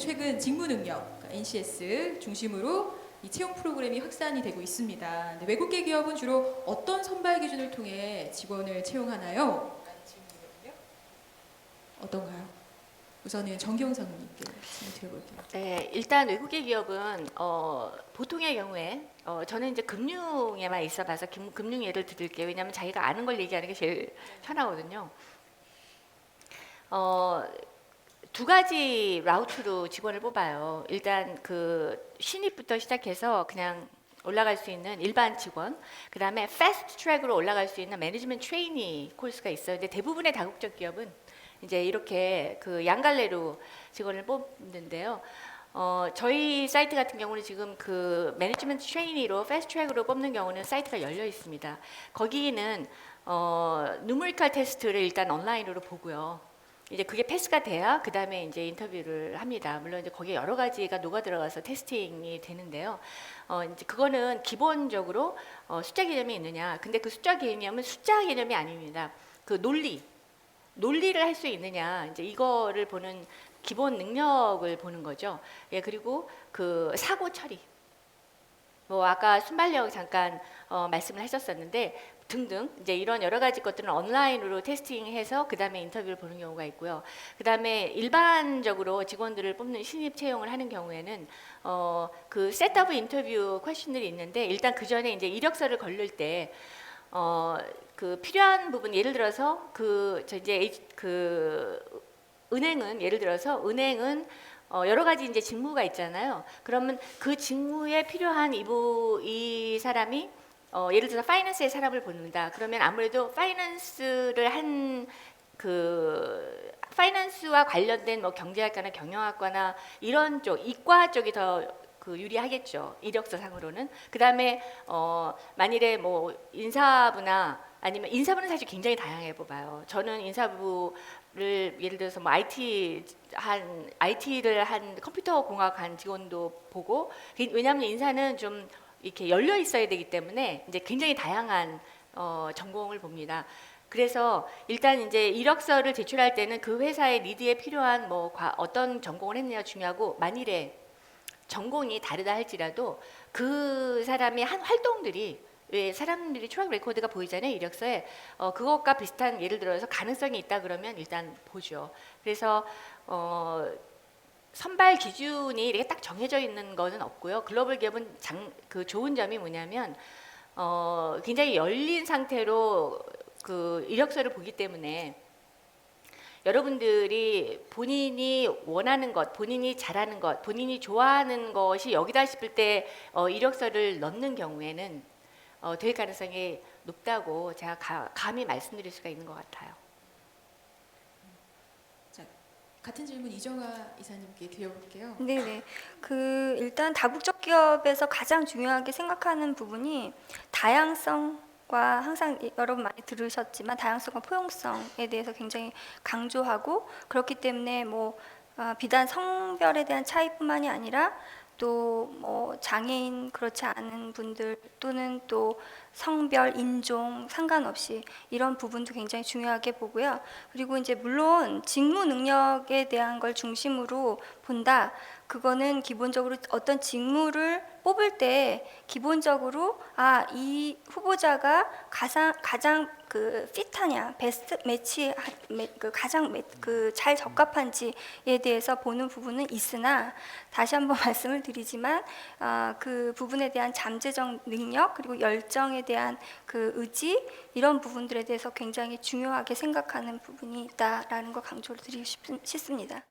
최근 직무 능력, 그러니까 NCS 중심으로 이 채용 프로그램이 확산이 되고 있습니다. 근데 외국계 기업은 주로 어떤 선발 기준을 통해 직원을 채용하나요? 라는 질문이거든요. 어떤가요? 우선은 정경상님께 질문 드려볼게요. 네, 일단 외국계 기업은 보통의 경우에 저는 이제 금융에만 있어봐서 금융 예를 드릴게요. 왜냐하면 자기가 아는 걸 얘기하는 게 제일 편하거든요. 두 가지 라우트로 직원을 뽑아요. 일단 그 신입부터 시작해서 그냥 올라갈 수 있는 일반 직원, 그 다음에 패스트 트랙으로 올라갈 수 있는 매니지먼트 트레이니 코र्스가 있어요. 근데 대부분의 다국적 기업은 이제 이렇게 그 양갈래로 직원을 뽑는데요. 저희 사이트 같은 경우는 지금 그 매니지먼트 트레이니로 패스트 트랙으로 뽑는 경우는 사이트가 열려 있습니다. 거기는 누메리컬 테스트를 일단 온라인으로 보고요. 이제 그게 패스가 돼야 그 다음에 이제 인터뷰를 합니다. 물론 이제 거기에 여러 가지가 녹아 들어가서 테스팅이 되는데요. 이제 그거는 기본적으로 숫자 개념이 있느냐. 근데 그 숫자 개념은 숫자 개념이 아닙니다. 그 논리를 할 수 있느냐. 이제 이거를 보는 기본 능력을 보는 거죠. 예, 그리고 그 사고 처리. 뭐 아까 순발력 잠깐 말씀을 하셨었는데 등등 이제 이런 여러 가지 것들은 온라인으로 테스팅해서 그 다음에 인터뷰를 보는 경우가 있고요. 그 다음에 일반적으로 직원들을 뽑는 신입 채용을 하는 경우에는 그 셋업 인터뷰 퀘션들이 있는데 일단 그 전에 이제 이력서를 걸릴 때 그 필요한 부분 예를 들어서 은행은 예를 들어서 은행은 여러 가지 이제 직무가 있잖아요. 그러면 그 직무에 필요한 이 사람이 예를 들어서 파이낸스의 사람을 보는다. 그러면 아무래도 파이낸스와 관련된 뭐 경제학과나 경영학과나 이런 쪽 이과 쪽이 더 그 유리하겠죠. 이력서 상으로는. 그다음에 만일에 뭐 인사부나 아니면 인사부는 사실 굉장히 다양하게 뽑아요. 저는 인사부를 예를 들어서 뭐 IT를 한 컴퓨터 공학 한 직원도 보고 왜냐하면 인사는 좀 이렇게 열려 있어야 되기 때문에 이제 굉장히 다양한 전공을 봅니다. 그래서 일단 이제 이력서를 제출할 때는 그 회사의 리드에 필요한 뭐 어떤 전공을 했느냐 중요하고 만일에 전공이 다르다 할지라도 그 사람의 한 활동들이 왜 사람들이 트랙 레코드가 보이잖아요 이력서에 그것과 비슷한 예를 들어서 가능성이 있다 그러면 일단 보죠. 그래서 선발 기준이 이렇게 딱 정해져 있는 거는 없고요. 글로벌 기업은 그 좋은 점이 뭐냐면 굉장히 열린 상태로 그 이력서를 보기 때문에 여러분들이 본인이 원하는 것, 본인이 잘하는 것, 본인이 좋아하는 것이 여기다 싶을 때 이력서를 넣는 경우에는 될 가능성이 높다고 제가 감히 말씀드릴 수가 있는 것 같아요. 자, 같은 질문 이정아 이사님께 드려볼게요. 네네. 일단 다국적 기업에서 가장 중요하게 생각하는 부분이 다양성과 항상 여러분 많이 들으셨지만 다양성과 포용성에 대해서 굉장히 강조하고 그렇기 때문에 뭐 비단 성별에 대한 차이뿐만이 아니라 또 뭐 장애인 그렇지 않은 분들 또는 또 성별, 인종 상관없이 이런 부분도 굉장히 중요하게 보고요. 그리고 이제 물론 직무 능력에 대한 걸 중심으로 본다. 그거는 기본적으로 어떤 직무를 뽑을 때 기본적으로 이 후보자가 가장 그 핏하냐, 베스트 매치 가장 잘 적합한지에 대해서 보는 부분은 있으나 다시 한번 말씀을 드리지만 그 부분에 대한 잠재적 능력 그리고 열정에 대한 그 의지 이런 부분들에 대해서 굉장히 중요하게 생각하는 부분이 있다라는 걸 강조를 드리고 싶습니다.